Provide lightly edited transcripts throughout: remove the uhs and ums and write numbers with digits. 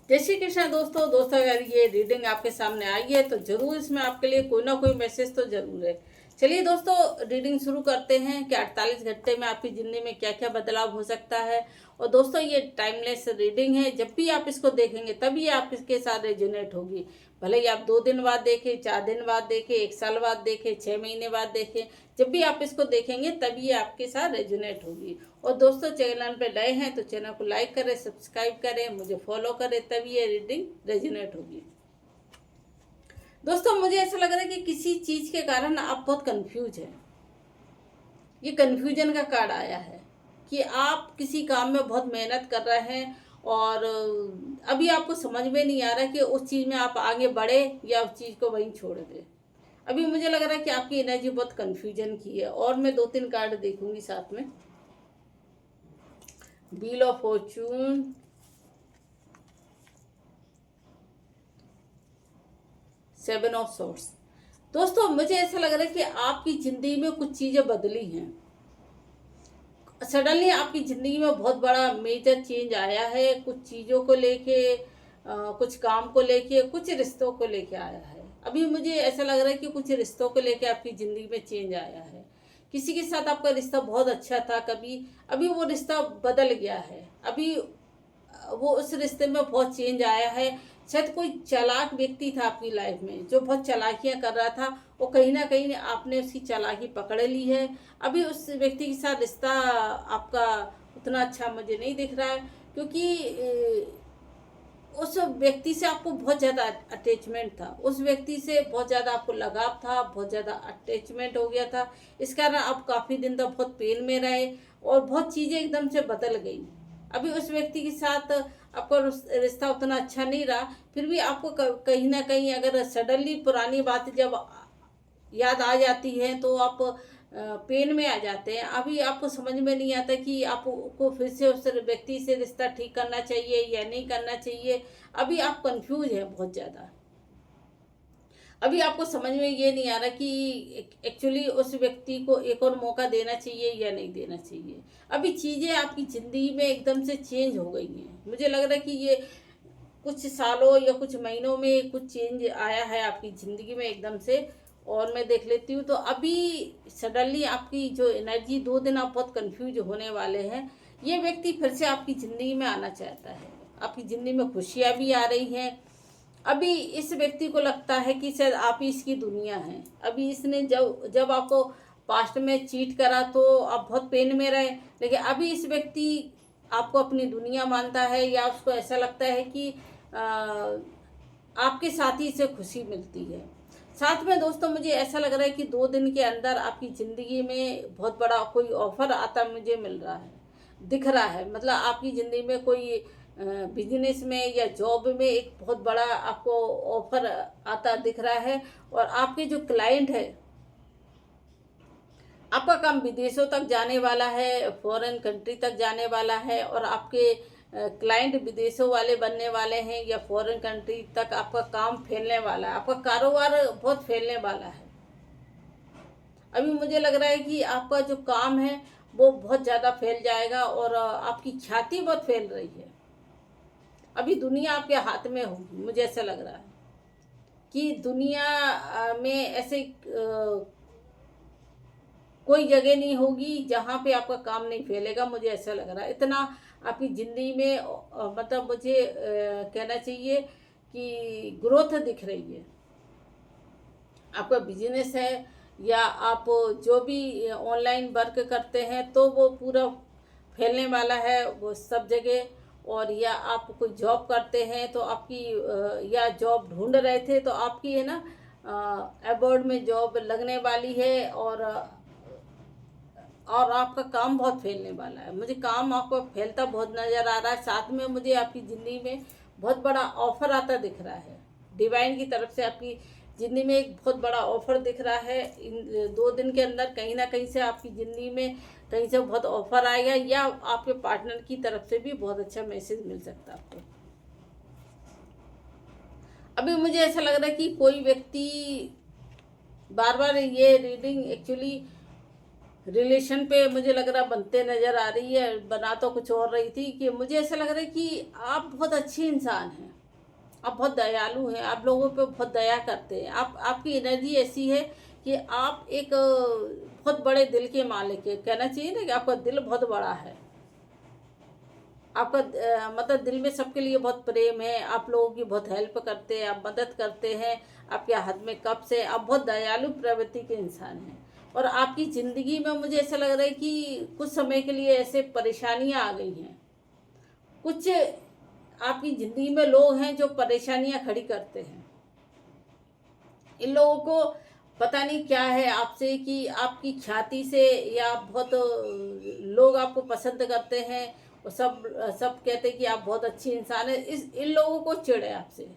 जय श्री कृष्ण दोस्तों अगर ये रीडिंग आपके सामने आई है तो जरूर इसमें आपके लिए कोई ना कोई मैसेज तो जरूर है। चलिए दोस्तों, रीडिंग शुरू करते हैं कि 48 घंटे में आपकी ज़िंदगी में क्या क्या बदलाव हो सकता है। और दोस्तों ये टाइमलेस रीडिंग है, जब भी आप इसको देखेंगे तभी आप इसके साथ रेजोनेट होगी। भले ही आप 2 दिन बाद देखें, 4 दिन बाद देखें, 1 साल बाद देखें, 6 महीने बाद देखें, जब भी आप इसको देखेंगे तभी ये आपके साथ रेजोनेट होगी। और दोस्तों चैनल पे नए हैं तो चैनल को लाइक करें, सब्सक्राइब करें, मुझे फॉलो करें, तभी ये रीडिंग रेजोनेट होगी। दोस्तों मुझे ऐसा लग रहा है कि किसी चीज़ के कारण आप बहुत कंफ्यूज हैं। ये कंफ्यूजन का कार्ड आया है कि आप किसी काम में बहुत मेहनत कर रहे हैं और अभी आपको समझ में नहीं आ रहा कि उस चीज़ में आप आगे बढ़े या उस चीज़ को वहीं छोड़ दें। अभी मुझे लग रहा है कि आपकी एनर्जी बहुत कंफ्यूजन की है। और मैं 2-3 कार्ड देखूंगी साथ में। Wheel of Fortune, seven of swords. दोस्तों मुझे ऐसा लग रहा है कि आपकी ज़िंदगी में कुछ चीज़ें बदली हैं। सडनली आपकी ज़िंदगी में बहुत बड़ा मेजर चेंज आया है, कुछ चीज़ों को लेके, कुछ काम को लेके, कुछ रिश्तों को लेके आया है। अभी मुझे ऐसा लग रहा है कि कुछ रिश्तों को लेके आपकी ज़िंदगी में चेंज आया है। किसी के साथ आपका रिश्ता बहुत अच्छा था कभी, अभी वो रिश्ता बदल गया है। अभी वो उस रिश्ते में बहुत चेंज आया है। शायद कोई चालाक व्यक्ति था आपकी लाइफ में जो बहुत चालाकियां कर रहा था, वो कहीं ना कहीं आपने उसकी चालाकी पकड़ ली है। अभी उस व्यक्ति के साथ रिश्ता आपका उतना अच्छा मुझे नहीं दिख रहा है, क्योंकि उस व्यक्ति से आपको बहुत ज़्यादा अटैचमेंट था, उस व्यक्ति से बहुत ज़्यादा आपको लगाव था, बहुत ज़्यादा अटैचमेंट हो गया था। इस कारण आप काफ़ी दिन तक बहुत पेन में रहे और बहुत चीज़ें एकदम से बदल गई। अभी उस व्यक्ति के साथ आपका रिश्ता उतना अच्छा नहीं रहा, फिर भी आपको कहीं ना कहीं अगर सडनली पुरानी बात जब याद आ जाती है तो आप पेन में आ जाते हैं। अभी आपको समझ में नहीं आता कि आपको फिर से उस व्यक्ति से रिश्ता ठीक करना चाहिए या नहीं करना चाहिए। अभी आप कंफ्यूज हैं बहुत ज़्यादा। अभी आपको समझ में ये नहीं आ रहा कि एक्चुअली उस व्यक्ति को एक और मौका देना चाहिए या नहीं देना चाहिए। अभी चीज़ें आपकी ज़िंदगी में एकदम से चेंज हो गई हैं। मुझे लग रहा है कि ये कुछ सालों या कुछ महीनों में कुछ चेंज आया है आपकी ज़िंदगी में एकदम से। और मैं देख लेती हूँ तो अभी सडनली आपकी जो एनर्जी, 2 दिन आप बहुत कंफ्यूज होने वाले हैं। ये व्यक्ति फिर से आपकी ज़िंदगी में आना चाहता है, आपकी ज़िंदगी में खुशियाँ भी आ रही हैं। अभी इस व्यक्ति को लगता है कि शायद आप ही इसकी दुनिया हैं। अभी इसने जब जब आपको पास्ट में चीट करा तो आप बहुत पेन में रहे, लेकिन अभी इस व्यक्ति आपको अपनी दुनिया मानता है, या उसको ऐसा लगता है कि आपके साथ ही इसे खुशी मिलती है। साथ में दोस्तों मुझे ऐसा लग रहा है कि 2 दिन के अंदर आपकी ज़िंदगी में बहुत बड़ा कोई ऑफ़र आता मुझे मिल रहा है, दिख रहा है। मतलब आपकी ज़िंदगी में कोई बिजनेस में या जॉब में एक बहुत बड़ा आपको ऑफ़र आता दिख रहा है। और आपके जो क्लाइंट है, आपका काम विदेशों तक जाने वाला है, फॉरेन कंट्री तक जाने वाला है, और आपके क्लाइंट विदेशों वाले बनने वाले हैं या फॉरेन कंट्री तक आपका काम फैलने वाला है, आपका कारोबार बहुत फैलने वाला है। अभी मुझे लग रहा है कि आपका जो काम है वो बहुत ज़्यादा फैल जाएगा और आपकी ख्याति बहुत फैल रही है। अभी दुनिया आपके हाथ में होगी। मुझे ऐसा लग रहा है कि दुनिया में ऐसे कोई जगह नहीं होगी जहाँ पे आपका काम नहीं फैलेगा। मुझे ऐसा लग रहा है इतना आपकी ज़िंदगी में मतलब मुझे कहना चाहिए कि ग्रोथ दिख रही है। आपका बिजनेस है या आप जो भी ऑनलाइन वर्क करते हैं तो वो पूरा फैलने वाला है वो सब जगह। और या आप कोई जॉब करते हैं तो आपकी या जॉब ढूंढ रहे थे तो आपकी है ना अब्रॉड में जॉब लगने वाली है। और आपका काम बहुत फैलने वाला है। मुझे काम आपको फैलता बहुत नज़र आ रहा है। साथ में मुझे आपकी ज़िंदगी में बहुत बड़ा ऑफ़र आता दिख रहा है। डिवाइन की तरफ से आपकी ज़िंदगी में एक बहुत बड़ा ऑफ़र दिख रहा है। इन 2 दिन के अंदर कहीं ना कहीं से आपकी ज़िंदगी में कहीं से बहुत ऑफ़र आएगा, या आपके पार्टनर की तरफ से भी बहुत अच्छा मैसेज मिल सकता है आपको। अभी मुझे ऐसा लग रहा है कि कोई व्यक्ति बार बार, ये रीडिंग एक्चुअली रिलेशन पे मुझे लग रहा बनते नज़र आ रही है, बना तो कुछ और रही थी, कि मुझे ऐसा लग रहा है कि आप बहुत अच्छे इंसान हैं। आप बहुत दयालु हैं, आप लोगों पे बहुत दया करते हैं, आपकी एनर्जी ऐसी है कि आप एक बहुत बड़े दिल के मालिक है। कहना चाहिए ना कि आपका दिल बहुत बड़ा है। आपका मतलब दिल में सबके लिए बहुत प्रेम है, आप लोगों की बहुत हेल्प करते हैं, आप मदद करते हैं, आपके हाथ में कप से, आप बहुत दयालु प्रवृत्ति के इंसान हैं। और आपकी ज़िंदगी में मुझे ऐसा लग रहा है कि कुछ समय के लिए ऐसे परेशानियां आ गई हैं। कुछ आपकी ज़िंदगी में लोग हैं जो परेशानियां खड़ी करते हैं। इन लोगों को पता नहीं क्या है आपसे कि आपकी ख्याति से, या बहुत लोग आपको पसंद करते हैं और सब सब कहते हैं कि आप बहुत अच्छी इंसान है। इन लोगों को चिढ़ है आपसे,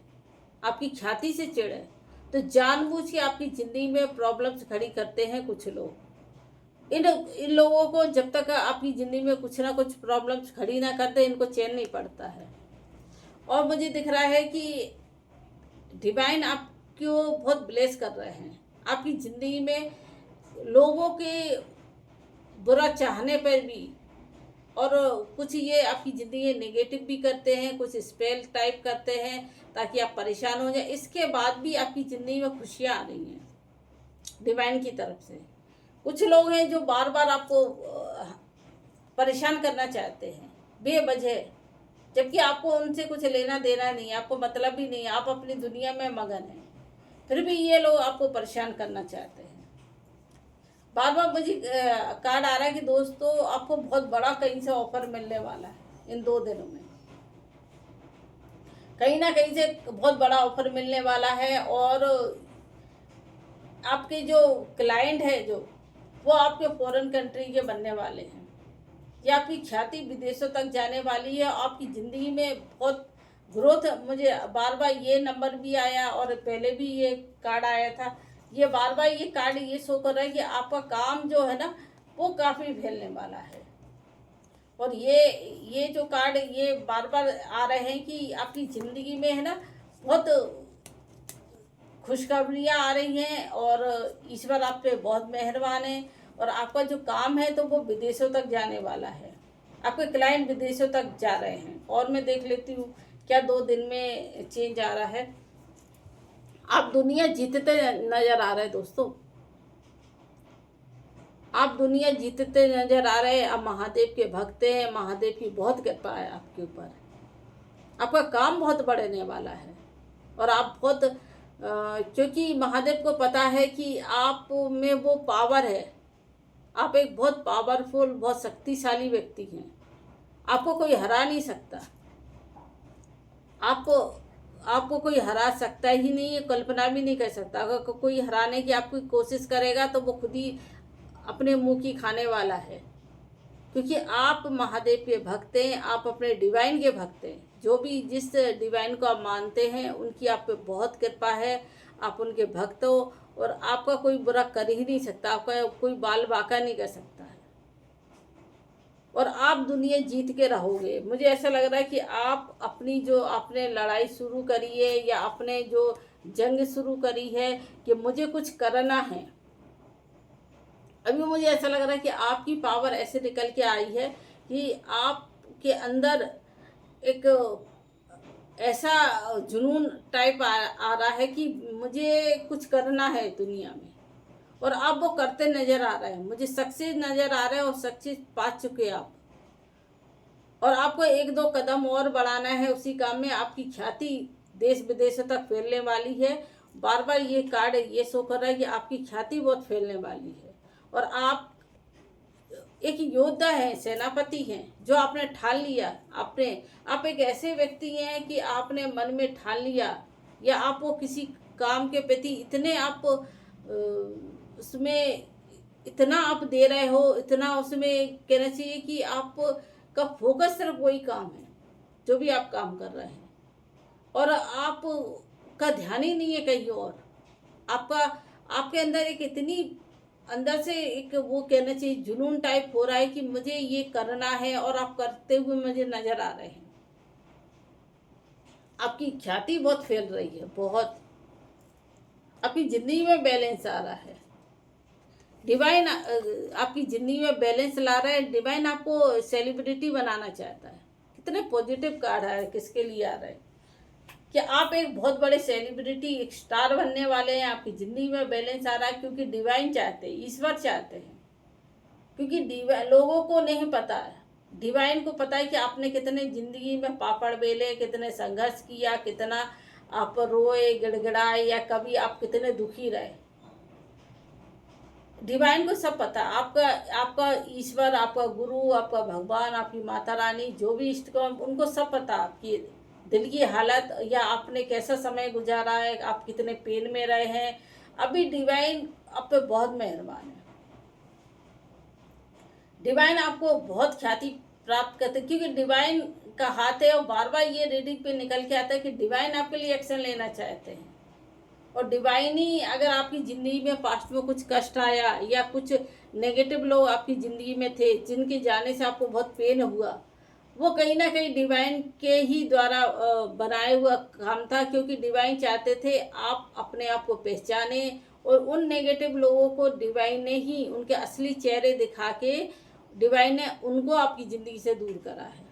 आपकी ख्याति से चिढ़ है, तो जानबूझ के आपकी ज़िंदगी में प्रॉब्लम्स खड़ी करते हैं कुछ लोग। इन इन लोगों को जब तक आपकी ज़िंदगी में कुछ ना कुछ प्रॉब्लम्स खड़ी ना करते, इनको चैन नहीं पड़ता है। और मुझे दिख रहा है कि डिवाइन आपको बहुत ब्लेस कर रहे हैं। आपकी ज़िंदगी में लोगों के बुरा चाहने पर भी, और कुछ ये आपकी ज़िंदगी नेगेटिव भी करते हैं, कुछ स्पेल टाइप करते हैं ताकि आप परेशान हो जाए, इसके बाद भी आपकी ज़िंदगी में खुशियाँ आ रही हैं डिवाइन की तरफ से। कुछ लोग हैं जो बार बार आपको परेशान करना चाहते हैं बेवजह, जबकि आपको उनसे कुछ लेना देना नहीं है, आपको मतलब भी नहीं है, आप अपनी दुनिया में मगन हैं, फिर भी ये लोग आपको परेशान करना चाहते हैं। बार बार मुझे कार्ड आ रहा है कि दोस्तों आपको बहुत बड़ा कहीं से ऑफर मिलने वाला है इन 2 दिनों में। कहीं ना कहीं से बहुत बड़ा ऑफर मिलने वाला है, और आपके जो क्लाइंट है जो, वो आपके फॉरेन कंट्री के बनने वाले हैं, या आपकी ख्याति विदेशों तक जाने वाली है। आपकी ज़िंदगी में बहुत ग्रोथ, मुझे बार बार ये नंबर भी आया और पहले भी ये कार्ड आया था, ये बार बार ये कार्ड ये शो कर रहा है कि आपका काम जो है ना वो काफ़ी फैलने वाला है। और ये जो कार्ड ये बार बार आ रहे हैं कि आपकी ज़िंदगी में है ना बहुत खुशखबरियाँ आ रही हैं, और ईश्वर आप पे बहुत मेहरबान है, और आपका जो काम है तो वो विदेशों तक जाने वाला है। आपके क्लाइंट विदेशों तक जा रहे हैं। और मैं देख लेती हूँ क्या 2 दिन में चेंज आ रहा है। आप दुनिया जीतते नजर आ रहे हैं दोस्तों, आप दुनिया जीतते नजर आ रहे हैं। आप महादेव के भक्त हैं, महादेव की बहुत कृपा है आपके ऊपर, आपका काम बहुत बढ़ने वाला है। और आप बहुत क्योंकि महादेव को पता है कि आप में वो पावर है, आप एक बहुत पावरफुल, बहुत शक्तिशाली व्यक्ति हैं, आपको कोई हरा नहीं सकता, आपको आपको कोई हरा सकता ही नहीं है, कल्पना भी नहीं कर सकता। अगर कोई हराने की आपकी कोशिश करेगा तो वो खुद ही अपने मुंह की खाने वाला है, क्योंकि आप महादेव के भक्त हैं, आप अपने डिवाइन के भक्त हैं। जो भी जिस डिवाइन को आप मानते हैं उनकी आप पे बहुत कृपा है, आप उनके भक्त हो, और आपका कोई बुरा कर ही नहीं सकता, आपका कोई बाल बाका नहीं कर सकता है, और आप दुनिया जीत के रहोगे। मुझे ऐसा लग रहा है कि आप अपनी जो आपने लड़ाई शुरू करी है, या आपने जो जंग शुरू करी है कि मुझे कुछ करना है, अभी मुझे ऐसा लग रहा है कि आपकी पावर ऐसे निकल के आई है कि आपके अंदर एक ऐसा जुनून टाइप आ रहा है कि मुझे कुछ करना है दुनिया में, और आप वो करते नज़र आ रहे हैं। मुझे सक्सेस नज़र आ रहे हैं, और सक्सेस पा चुके आप, और आपको 1-2 कदम और बढ़ाना है उसी काम में। आपकी ख्याति देश विदेशों तक फैलने वाली है। बार बार ये कार्ड ये शो कर रहा है कि आपकी ख्याति बहुत फैलने वाली है, और आप एक योद्धा हैं, सेनापति हैं, जो आपने ठान लिया। आप एक ऐसे व्यक्ति हैं कि आपने मन में ठान लिया, या आप वो किसी काम के प्रति इतने आप उसमें इतना आप दे रहे हो, इतना उसमें कहना चाहिए कि आप का फोकस सिर्फ वही काम है जो भी आप काम कर रहे हैं, और आप का ध्यान ही नहीं है कहीं और। आपका आपके अंदर एक इतनी अंदर से एक वो कहना चाहिए जुनून टाइप हो रहा है कि मुझे ये करना है, और आप करते हुए मुझे नजर आ रहे हैं। आपकी ख्याति बहुत फैल रही है, बहुत आपकी जिंदगी में बैलेंस आ रहा है। डिवाइन आपकी जिंदगी में बैलेंस ला रहा है। डिवाइन आपको सेलिब्रिटी बनाना चाहता है। कितने पॉजिटिव कार्ड आ रहे हैं, किसके लिए आ रहे हैं। कि आप एक बहुत बड़े सेलिब्रिटी, एक स्टार बनने वाले हैं। आपकी ज़िंदगी में बैलेंस आ रहा है, क्योंकि डिवाइन चाहते हैं, ईश्वर चाहते हैं। क्योंकि लोगों को नहीं पता है, डिवाइन को पता है कि आपने कितने ज़िंदगी में पापड़ बेले, कितने संघर्ष किया, कितना आप रोए, गिड़गिड़ाए, या कभी आप कितने दुखी रहे। डिवाइन को सब पता है। आपका आपका ईश्वर, आपका गुरु, आपका भगवान, आपकी माता रानी, जो भी इष्ट को, उनको सब पता है आपकी दिल की हालत, या आपने कैसा समय गुजारा है, आप कितने पेन में रहे हैं। अभी डिवाइन आप पे बहुत मेहरबान है। डिवाइन आपको बहुत ख्याति प्राप्त करते हैं, क्योंकि डिवाइन का हाथ है। और बार बार ये रीडिंग पे निकल के आता है कि डिवाइन आपके लिए एक्शन लेना चाहते हैं। और डिवाइन ही, अगर आपकी ज़िंदगी में पास्ट में कुछ कष्ट आया, या कुछ नेगेटिव लोग आपकी ज़िंदगी में थे जिनके जाने से आपको बहुत पेन हुआ, वो कहीं ना कहीं डिवाइन के ही द्वारा बनाया हुआ काम था। क्योंकि डिवाइन चाहते थे आप अपने आप को पहचाने, और उन नेगेटिव लोगों को डिवाइन ने ही उनके असली चेहरे दिखा के डिवाइन ने उनको आपकी ज़िंदगी से दूर करा है।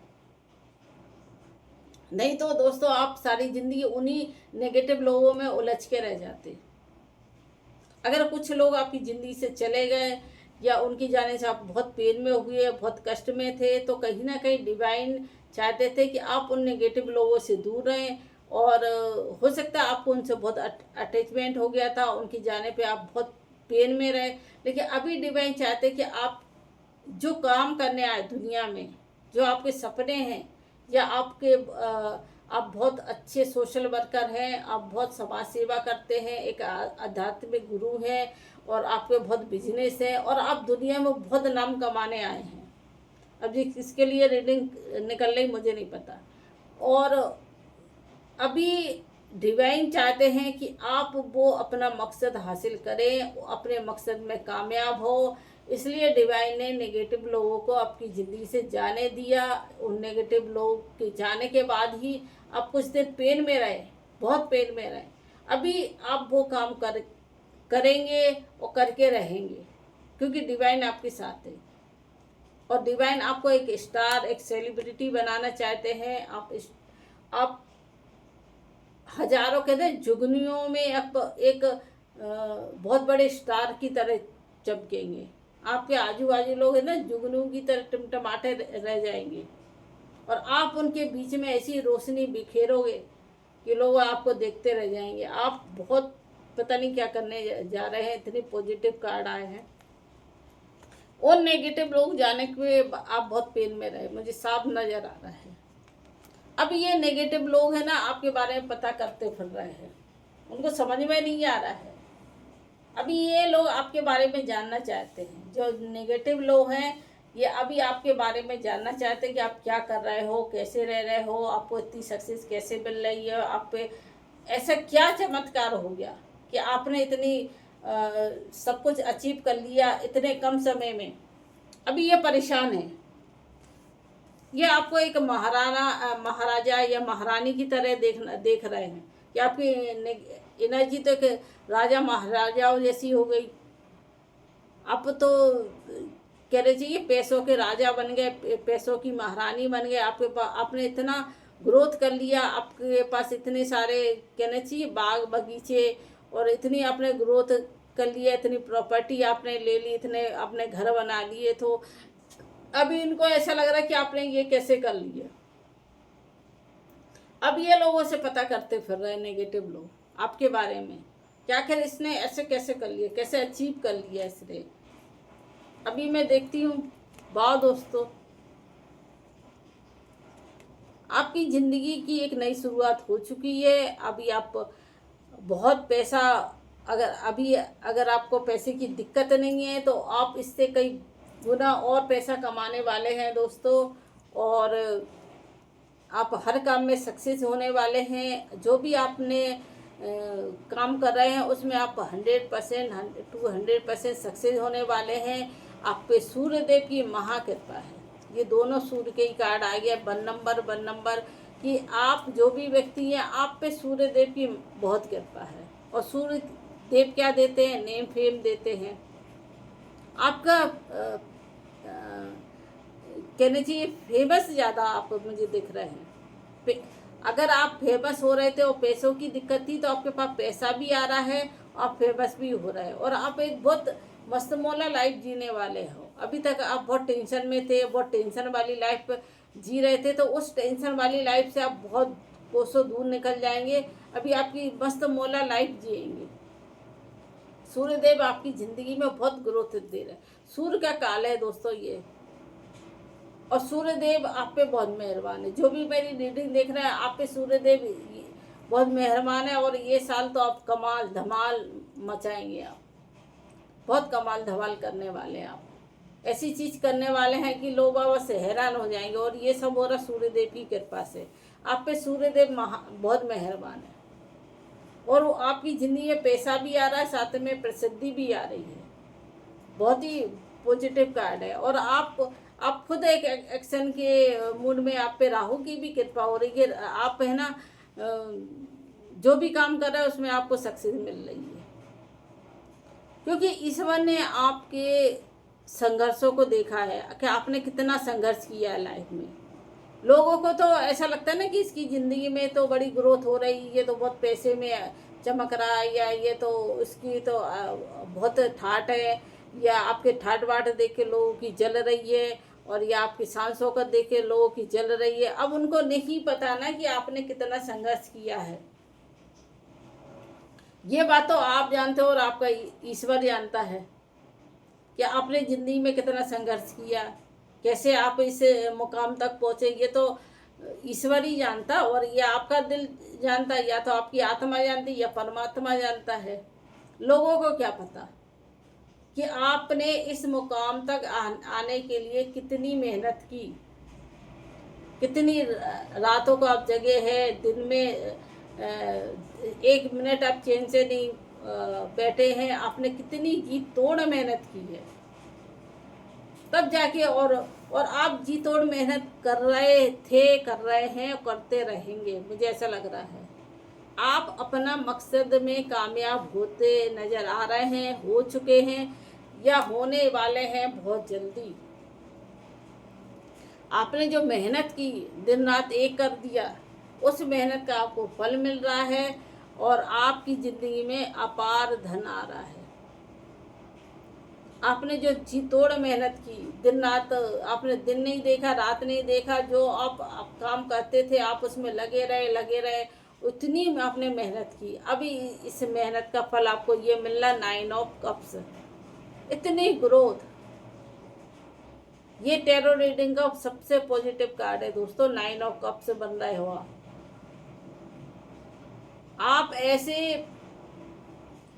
नहीं तो दोस्तों आप सारी ज़िंदगी उन्हीं नेगेटिव लोगों में उलझ के रह जाते। अगर कुछ लोग आपकी ज़िंदगी से चले गए, या उनकी जाने से आप बहुत पेन में हुए, बहुत कष्ट में थे, तो कहीं ना कहीं डिवाइन चाहते थे कि आप उन नेगेटिव लोगों से दूर रहें। और हो सकता है आपको उनसे बहुत अटैचमेंट हो गया था, उनकी जाने पे आप बहुत पेन में रहे। लेकिन अभी डिवाइन चाहते कि आप जो काम करने आए दुनिया में, जो आपके सपने हैं, या आप बहुत अच्छे सोशल वर्कर हैं, आप बहुत समाज सेवा करते हैं, एक आध्यात्मिक गुरु हैं, और आपके बहुत बिजनेस है, और आप दुनिया में बहुत नाम कमाने आए हैं। अब ये किसके लिए रीडिंग निकल रही मुझे नहीं पता। और अभी डिवाइन चाहते हैं कि आप वो अपना मकसद हासिल करें, अपने मकसद में कामयाब हो। इसलिए डिवाइन ने नेगेटिव लोगों को आपकी ज़िंदगी से जाने दिया। उन नेगेटिव लोगों के जाने के बाद ही आप कुछ दिन पेन में रहे, बहुत पेन में रहे। अभी आप वो काम करेंगे और करके रहेंगे, क्योंकि डिवाइन आपके साथ है। और डिवाइन आपको एक स्टार, एक सेलिब्रिटी बनाना चाहते हैं। आप हजारों, कहते हैं जुगनियों में आप एक बहुत बड़े स्टार की तरह चमकेंगे। आपके आजू बाजू लोग है ना, जुगनू की तरह टिमटमाटे रह जाएंगे। और आप उनके बीच में ऐसी रोशनी बिखेरोगे कि लोग आपको देखते रह जाएंगे। आप बहुत पता नहीं क्या करने जा रहे हैं, इतने पॉजिटिव कार्ड आए हैं। और नेगेटिव लोग जाने के आप बहुत पेन में रहे, मुझे साफ नज़र आ रहा है। अब ये नेगेटिव लोग हैं ना, आपके बारे में पता करते फिर रहे हैं, उनको समझ में नहीं आ रहा है। अभी ये लोग आपके बारे में जानना चाहते हैं, जो नेगेटिव लोग हैं, ये अभी आपके बारे में जानना चाहते हैं कि आप क्या कर रहे हो, कैसे रह रहे हो, आपको इतनी सक्सेस कैसे मिल रही है, आप पे ऐसा क्या चमत्कार हो गया कि आपने इतनी सब कुछ अचीव कर लिया इतने कम समय में। अभी ये परेशान है। ये आपको एक महाराजा या महारानी की तरह देख रहे हैं कि आपकी एनर्जी तो एक राजा महाराजाओं जैसी हो गई। आप तो कह रहे चाहिए पैसों के राजा बन गए, पैसों की महारानी बन गए। आपने इतना ग्रोथ कर लिया, आपके पास इतने सारे कहना चाहिए बाग बगीचे, और इतनी आपने ग्रोथ कर लिया, इतनी प्रॉपर्टी आपने ले ली, इतने आपने घर बना लिए। तो अभी इनको ऐसा लग रहा है कि आपने ये कैसे कर लिया। अब ये लोगों से पता करते फिर रहे नेगेटिव लोग आपके बारे में, क्या आखिर इसने ऐसे कैसे कर लिया, कैसे अचीव कर लिया इसने। अभी मैं देखती हूँ, वाह दोस्तों, आपकी ज़िंदगी की एक नई शुरुआत हो चुकी है। अभी आप बहुत पैसा, अगर आपको पैसे की दिक्कत नहीं है, तो आप इससे कई गुना और पैसा कमाने वाले हैं दोस्तों। और आप हर काम में सक्सेस होने वाले हैं। जो भी आपने काम कर रहे हैं उसमें आप 100% 200% सक्सेस होने वाले हैं। आप पे सूर्यदेव की महाकृपा है। ये दोनों सूर्य के ही कार्ड आ गया, 1 नंबर कि आप जो भी व्यक्ति हैं, आप पे सूर्यदेव की बहुत कृपा है। और सूर्य देव क्या देते हैं, नेम फेम देते हैं। आपका कहना चाहिए फेमस ज़्यादा आप मुझे दिख रहे हैं। अगर आप फेमस हो रहे थे और पैसों की दिक्कत थी, तो आपके पास पैसा भी आ रहा है, आप फेमस भी हो रहे हैं, और आप एक बहुत मस्त मौला लाइफ जीने वाले हो। अभी तक आप बहुत टेंशन में थे, बहुत टेंशन वाली लाइफ जी रहे थे, तो उस टेंशन वाली लाइफ से आप बहुत कोसों दूर निकल जाएंगे। अभी आपकी मस्त मौला लाइफ जिएंगे। सूर्यदेव आपकी ज़िंदगी में बहुत ग्रोथ दे रहे हैं। सूर्य का काल है दोस्तों ये, और सूर्यदेव आप पे बहुत मेहरबान है। जो भी मेरी रीडिंग देख रहे हैं, आप पे सूर्यदेव बहुत मेहरबान है, और ये साल तो आप कमाल धमाल मचाएंगे। आप बहुत कमाल धमाल करने वाले हैं। आप ऐसी चीज़ करने वाले हैं कि लोग बाबा से हैरान हो जाएंगे, और ये सब हो रहा सूर्यदेव की कृपा से। आप पे सूर्यदेव बहुत मेहरबान है, और वो आपकी ज़िंदगी में पैसा भी आ रहा है, साथ में प्रसिद्धि भी आ रही है। बहुत ही पॉजिटिव कार्ड है। और आप खुद एक एक्शन के मूड में, आप पे राहु की भी कृपा हो रही है। आप है ना, जो भी काम कर रहे हैं उसमें आपको सक्सेस मिल रही है, क्योंकि ईश्वर ने आपके संघर्षों को देखा है कि आपने कितना संघर्ष किया है लाइफ में। लोगों को तो ऐसा लगता है ना कि इसकी ज़िंदगी में तो बड़ी ग्रोथ हो रही है, ये तो बहुत पैसे में चमक रहा है, या ये तो इसकी तो बहुत ठाट है, या आपके ठाट बाट देख के लोगों की जल रही है, और या आपकी सांसों को देख के लोगों की जल रही है। अब उनको नहीं पता ना कि आपने कितना संघर्ष किया है। ये बात तो आप जानते हो, और आपका ईश्वर जानता है कि आपने ज़िंदगी में कितना संघर्ष किया, कैसे आप इस मुकाम तक पहुँचे। ये तो ईश्वर ही जानता, और ये आपका दिल जानता, या तो आपकी आत्मा जानती, या परमात्मा जानता है। लोगों को क्या पता कि आपने इस मुकाम तक आने के लिए कितनी मेहनत की, कितनी रातों को आप जगे हैं, दिन में 1 मिनट आप चैन से नहीं बैठे हैं। आपने कितनी जी तोड़ मेहनत की है, तब जाके और आप जी तोड़ मेहनत कर रहे थे, कर रहे हैं, करते रहेंगे। मुझे ऐसा लग रहा है आप अपना मकसद में कामयाब होते नज़र आ रहे हैं, हो चुके हैं, या होने वाले हैं बहुत जल्दी। आपने जो मेहनत की, दिन रात एक कर दिया, उस मेहनत का आपको फल मिल रहा है, और आपकी ज़िंदगी में अपार धन आ रहा है। आपने जो जी तोड़ मेहनत की, दिन रात आपने दिन नहीं देखा, रात नहीं देखा, जो आप काम करते थे आप उसमें लगे रहे, उतनी आपने मेहनत की। अभी इस मेहनत का फल आपको ये मिल रहा, 9 ऑफ कप्स, इतनी ग्रोथ। ये टैरो रीडिंग का सबसे पॉजिटिव कार्ड है दोस्तों। 9 ऑफ कप्स बन रहे हो आप ऐसे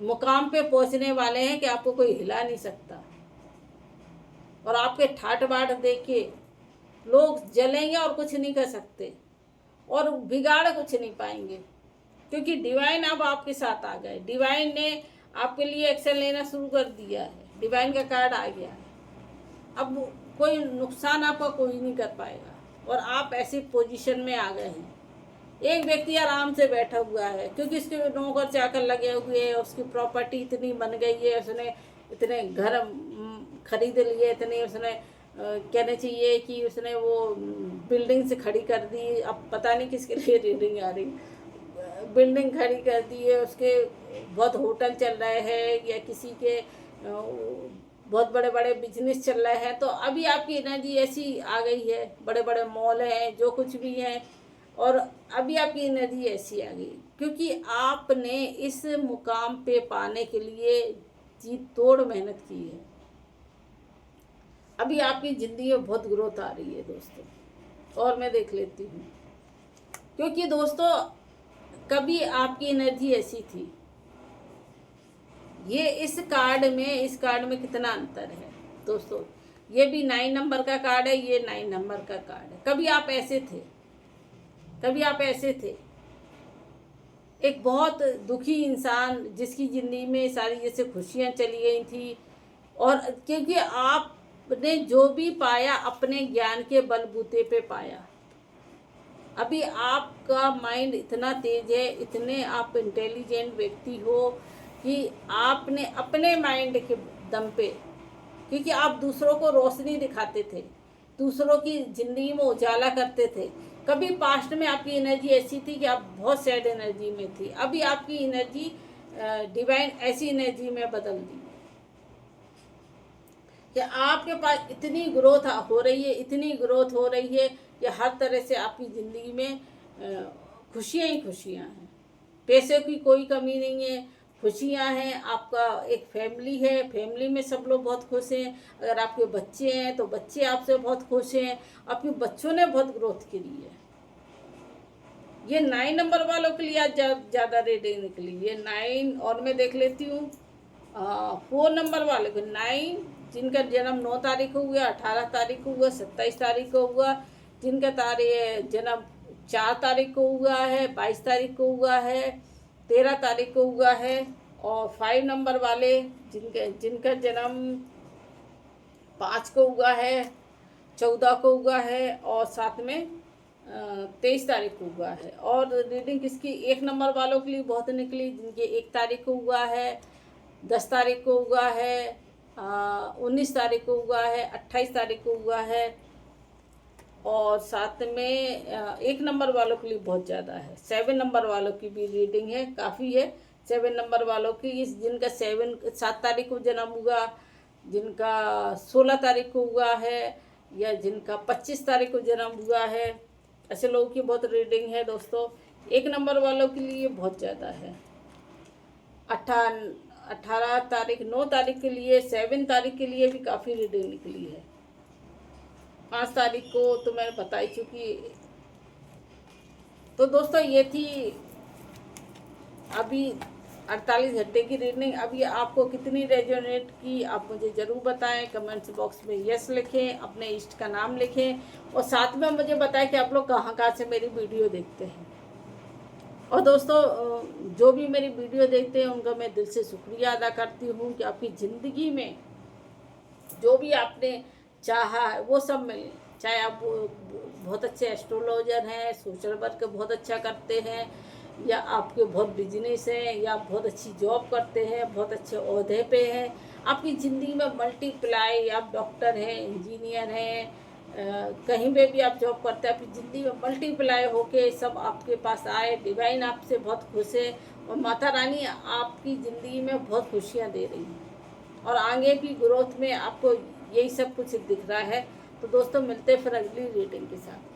मुकाम पे पहुंचने वाले हैं कि आपको कोई हिला नहीं सकता, और आपके ठाट बाट देख के लोग जलेंगे और कुछ नहीं कर सकते, और बिगाड़ कुछ नहीं पाएंगे, क्योंकि डिवाइन अब आपके साथ आ गए। डिवाइन ने आपके लिए एक्शन लेना शुरू कर दिया है। डिवाइन का कार्ड आ गया है। अब कोई नुकसान आपका कोई नहीं कर पाएगा, और आप ऐसी पोजीशन में आ गए हैं। एक व्यक्ति आराम से बैठा हुआ है, क्योंकि उसके नौकर चाकर लगे हुए हैं, उसकी प्रॉपर्टी इतनी बन गई है, उसने इतने घर खरीद लिए, इतने उसने कहने चाहिए कि उसने वो बिल्डिंग से खड़ी कर दी। अब पता नहीं किसके लिए रीडिंग आ रही, बिल्डिंग खड़ी कर दी है, उसके बहुत होटल चल रहे हैं, या किसी के बहुत बड़े बड़े बिजनेस चल रहे हैं। तो अभी आपकी एनर्जी ऐसी आ गई है, बड़े बड़े मॉल हैं, जो कुछ भी हैं, और अभी आपकी एनर्जी ऐसी आ गई, क्योंकि आपने इस मुकाम पे पाने के लिए जी तोड़ मेहनत की है। अभी आपकी ज़िंदगी में बहुत ग्रोथ आ रही है दोस्तों। और मैं देख लेती हूँ, क्योंकि दोस्तों कभी आपकी एनर्जी ऐसी थी। ये इस कार्ड में कितना अंतर है दोस्तों। ये भी 9 नंबर का कार्ड है, ये 9 नंबर का कार्ड है। कभी आप ऐसे थे, एक बहुत दुखी इंसान, जिसकी ज़िंदगी में सारी जैसे खुशियाँ चली गई थी, और क्योंकि आपने जो भी पाया अपने ज्ञान के बलबूते पे पाया। अभी आपका माइंड इतना तेज है, इतने आप इंटेलिजेंट व्यक्ति हो कि आपने अपने माइंड के दम पे, क्योंकि आप दूसरों को रोशनी दिखाते थे, दूसरों की ज़िंदगी में उजाला करते थे, कभी पास्ट में आपकी एनर्जी ऐसी थी कि आप बहुत सैड एनर्जी में थी, अभी आपकी एनर्जी डिवाइन ऐसी एनर्जी में बदल दी कि आपके पास इतनी ग्रोथ हो रही है, इतनी ग्रोथ हो रही है कि हर तरह से आपकी ज़िंदगी में खुशियाँ ही खुशियाँ हैं। पैसे की कोई कमी नहीं है, खुशियाँ हैं। आपका एक फैमिली है, फैमिली में सब लोग बहुत खुश हैं। अगर आपके बच्चे हैं तो बच्चे आपसे बहुत खुश हैं। आपके बच्चों ने बहुत ग्रोथ करी है। ये 9 नंबर वालों के लिए आज ज़्यादा रेटिंग निकली है। 9 और मैं देख लेती हूँ 4 नंबर वाले को। 9 जिनका जन्म 9 तारीख को हुआ, 18 तारीख को हुआ, 27 तारीख को हुआ, जिनका जन्म 4 तारीख को हुआ है, 22 तारीख को हुआ है, 13 तारीख को हुआ है। और 5 नंबर वाले जिनका जन्म 5 को हुआ है, 14 को हुआ है और साथ में 23 तारीख को हुआ है। और रीडिंग किसकी 1 नंबर वालों के लिए बहुत निकली, जिनके 1 तारीख को हुआ है, 10 तारीख को हुआ है, 19 तारीख को हुआ है, 28 तारीख को हुआ है। और साथ में 1 नंबर वालों के लिए बहुत ज़्यादा है। 7 नंबर वालों की भी रीडिंग है, काफ़ी है। 7 नंबर वालों की जिनका 7 तारीख को जन्म हुआ, जिनका 16 तारीख को हुआ है या जिनका 25 तारीख को जन्म हुआ है, ऐसे लोगों की बहुत रीडिंग है दोस्तों। 1 नंबर वालों के लिए बहुत ज़्यादा है। 18 तारीख 9 तारीख के लिए, 7 तारीख के लिए भी काफ़ी रीडिंग निकली है। 5 तारीख को तो मैंने बता ही चुकी। तो दोस्तों ये थी अभी 48 घंटे की रीडिंग। अभी आपको कितनी रेजोनेट की आप मुझे ज़रूर बताएं। कमेंट्स बॉक्स में यस लिखें, अपने इष्ट का नाम लिखें और साथ में मुझे बताएं कि आप लोग कहाँ कहाँ से मेरी वीडियो देखते हैं। और दोस्तों जो भी मेरी वीडियो देखते हैं उनका मैं दिल से शुक्रिया अदा करती हूँ कि आपकी ज़िंदगी में जो भी आपने चाहा है वो सब मिले। चाहे आप बहुत अच्छे एस्ट्रोलॉजर हैं, सोशल वर्क बहुत अच्छा करते हैं, या आपके बहुत बिजनेस है, या आप बहुत अच्छी जॉब करते हैं, बहुत अच्छे ओहदे पे हैं, आपकी ज़िंदगी में मल्टीप्लाई, आप डॉक्टर हैं, इंजीनियर हैं, कहीं पे भी आप जॉब करते हैं, आपकी ज़िंदगी में मल्टीप्लाई होके सब आपके पास आए। डिवाइन आपसे बहुत खुश है और माता रानी आपकी ज़िंदगी में बहुत खुशियाँ दे रही हैं और आगे भी ग्रोथ में आपको यही सब कुछ दिख रहा है। तो दोस्तों मिलते हैं फिर अगली रीडिंग के साथ।